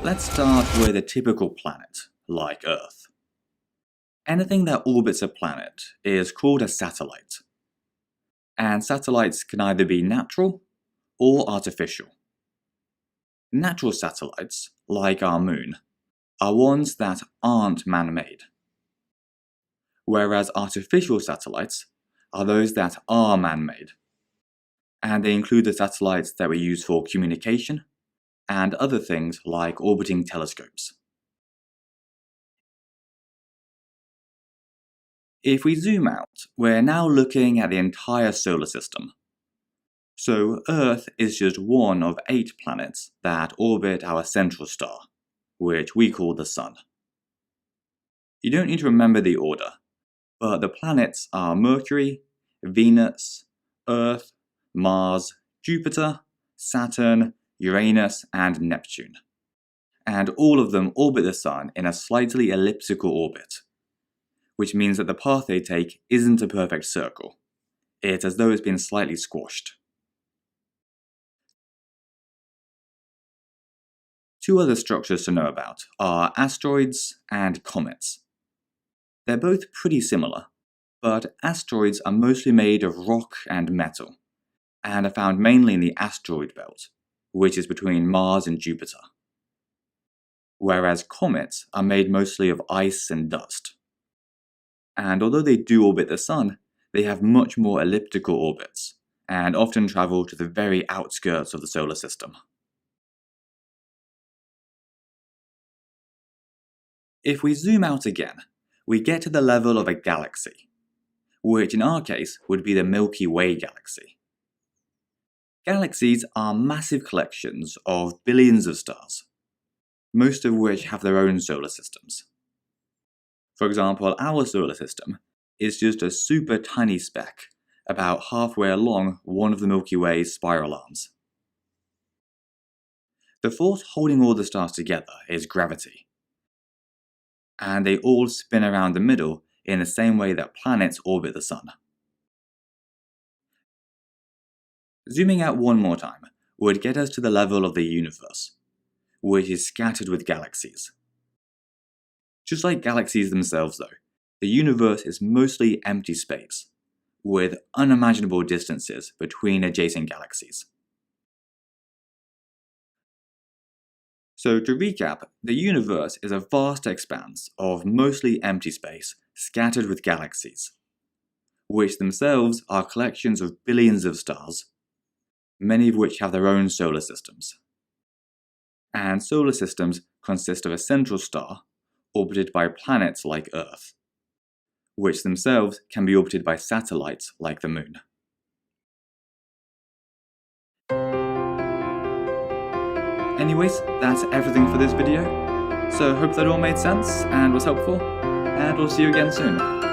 Let's start with a typical planet, like Earth. Anything that orbits a planet is called a satellite. And satellites can either be natural or artificial. Natural satellites, like our moon, are ones that aren't man-made. Whereas artificial satellites are those that are man-made. And they include the satellites that we use for communication and other things like orbiting telescopes. If we zoom out, we're now looking at the entire solar system. So Earth is just one of 8 planets that orbit our central star, which we call the Sun. You don't need to remember the order, but the planets are Mercury, Venus, Earth, Mars, Jupiter, Saturn, Uranus, and Neptune. And all of them orbit the Sun in a slightly elliptical orbit, which means that the path they take isn't a perfect circle. It's as though it's been slightly squashed. 2 other structures to know about are asteroids and comets. They're both pretty similar, but asteroids are mostly made of rock and metal, and are found mainly in the asteroid belt, which is between Mars and Jupiter. Whereas comets are made mostly of ice and dust. And although they do orbit the Sun, they have much more elliptical orbits, and often travel to the very outskirts of the solar system. If we zoom out again, we get to the level of a galaxy, which in our case would be the Milky Way galaxy. Galaxies are massive collections of billions of stars, most of which have their own solar systems. For example, our solar system is just a super tiny speck, about halfway along one of the Milky Way's spiral arms. The force holding all the stars together is gravity, and they all spin around the middle in the same way that planets orbit the Sun. Zooming out one more time would get us to the level of the universe, which is scattered with galaxies. Just like galaxies themselves though, the universe is mostly empty space, with unimaginable distances between adjacent galaxies. So to recap, the universe is a vast expanse of mostly empty space scattered with galaxies, which themselves are collections of billions of stars, many of which have their own solar systems. And solar systems consist of a central star orbited by planets like Earth, which themselves can be orbited by satellites like the Moon. Anyways, that's everything for this video, so hope that all made sense and was helpful, and we'll see you again soon.